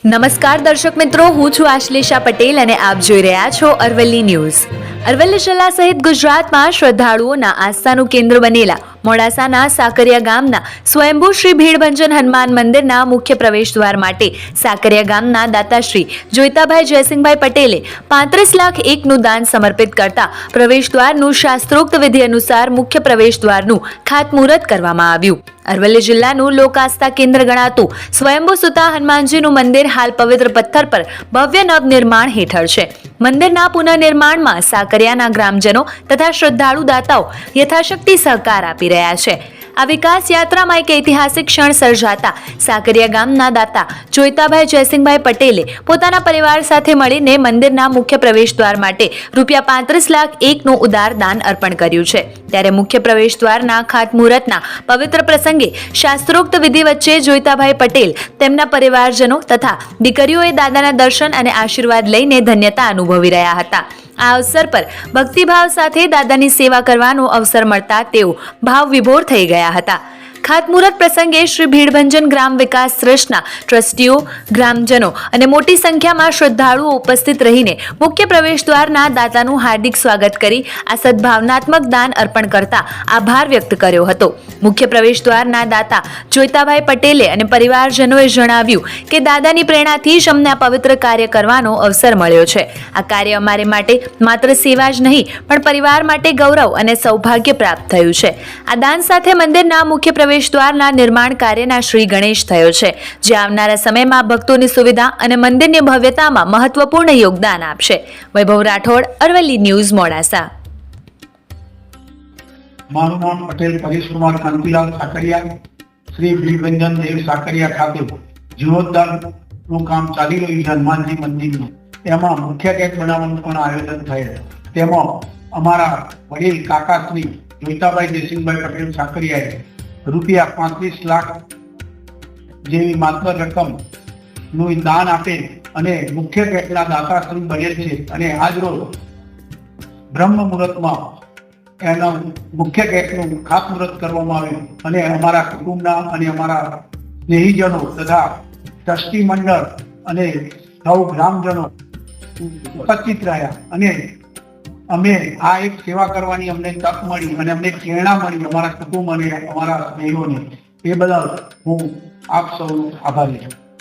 નમસ્કાર દર્શક મિત્રો, હું છું આશ્લેષા પટેલ અને આપ જોઈ રહ્યા છો અરવલ્લી ન્યૂઝ। અરવલ્લી જિલ્લા સહિત ગુજરાતમાં શ્રદ્ધાળુઓના આસ્થાનું કેન્દ્ર બનેલા મોડાસાના સાકરિયા ગામના સ્વયંભૂ શ્રી ભીડભંજન હનુમાન મંદિરના મુખ્ય પ્રવેશ દ્વાર માટે સાકરિયા ગામના દાતાશ્રી જોઈતાભાઈ જયસિંહભાઈ પટેલે 35 લાખ એકનું દાન સમર્પિત કરતા પ્રવેશ દ્વારનું શાસ્ત્રોક્ત વિધિ અનુસાર મુખ્ય પ્રવેશ દ્વારનું ખાતમુહૂર્ત કરવામાં આવ્યું। અરવલ્લી જિલ્લાનું લોક આસ્થા કેન્દ્ર ગણાતું સ્વયંભૂ સુતા હનુમાનજીનું મંદિર હાલ પવિત્ર પથ્થર પર ભવ્ય નવનિર્માણ હેઠળ છે। મંદિરના પુનઃનિર્માણમાં સાકરિયાના ગ્રામજનો તથા શ્રદ્ધાળુ દાતાઓ યથાશક્તિ સહકાર આપી રહ્યા છે। આ વિકાસ યાત્રામાં એક ઐતિહાસિક ક્ષણ સર્જાતા સાકરિયા ગામના દાતા જોઈતાભાઈ જયસિંહભાઈ પટેલે પોતાના પરિવાર સાથે મળીને મંદિરના મુખ્ય પ્રવેશ દ્વાર માટે ₹35 લાખ એકનું ઉદાર દાન અર્પણ કર્યું છે। ત્યારે મુખ્ય પ્રવેશ દ્વારના ખાતમુહૂર્તના પવિત્ર પ્રસંગે શાસ્ત્રોક્ત વિધિ વચ્ચે જોઈતાભાઈ પટેલ તેમના પરિવારજનો તથા દીકરીઓએ દાદાના દર્શન અને આશીર્વાદ લઈને ધન્યતા અનુભવી રહ્યા હતા। આ અવસર પર ભક્તિભાવ સાથે દાદાની સેવા કરવાનો અવસર મળતા તેઓ ભાવ વિભોર થઈ ગયા હતા। ખાતમુહૂર્ત પ્રસંગે શ્રી ભીડભંજન ગ્રામ વિકાસ ટ્રસ્ટના ટ્રસ્ટીઓ, ગ્રામજનો અને મોટી સંખ્યામાં શ્રદ્ધાળુઓ ઉપસ્થિત રહીને મુખ્ય પ્રવેશ દ્વારના દાતાનું હાર્દિક સ્વાગત કરી આ સદભાવનાત્મક દાન અર્પણ કરતા આભાર વ્યક્ત કર્યો હતો। મુખ્ય પ્રવેશ દ્વારના દાતા જોઈતાભાઈ પટેલે અને પરિવારજનોએ જણાવ્યું કે દાદાની પ્રેરણાથી જ અમને આ પવિત્ર કાર્ય કરવાનો અવસર મળ્યો છે। આ કાર્ય અમારે માટે માત્ર સેવા જ નહીં પણ પરિવાર માટે ગૌરવ અને સૌભાગ્ય પ્રાપ્ત થયું છે। આ દાન સાથે મંદિરના મુખ્ય પ્રવેશ દ્વારના નિર્માણ કાર્યના શ્રી ગણેશ થયો છે, જે આવનારા સમયમાં ભક્તોની સુવિધા અને મંદિરની ભવ્યતામાં મહત્વપૂર્ણ યોગદાન આપશે। વૈભવ રાઠોડ, અરવલ્લી ન્યૂઝ, મોડાસા। મારું નામ પટેલ પરેશકુમાર કાંતિલાલ સાકરિયા, શ્રી ભીડભંજન દેવ સાકરિયા ખાતે જીર્ણોદ્ધારનું કામ ચાલી રહ્યું છે હનુમાનજી મંદિરનું। એમાં મુખ્ય ગેટ બનાવવાનું પણ આયોજન થયેલ। તેમાં અમારા વડીલ કાકાશ્રી જોઈતાભાઈ જયસિંહભાઈ પટેલ સાકરિયાએ ₹35 લાખ જેવી માત્ર રકમનું દાન આપે અને મુખ્ય ગેટના દાતાશ્રી બનેલ છે અને આજરોજ બ્રહ્મ મુહૂર્તમાં એના મુખ્ય ગેટનું ખાતમુહૂર્ત કરવામાં આવ્યું અને અમારા કુટુંબના અને અમારા સ્નેહીજનો તથા ટ્રસ્ટી મંડળ અને સૌ ગ્રામજનો ઉપસ્થિત રહ્યા અને અમે આ એક સેવા કરવાની અમને તક મળી અને અમને પ્રેરણા મળી અમારા કુટુંબ અને અમારા સ્નેહીઓને। એ બદલ હું આપ સૌનો આભારી છું।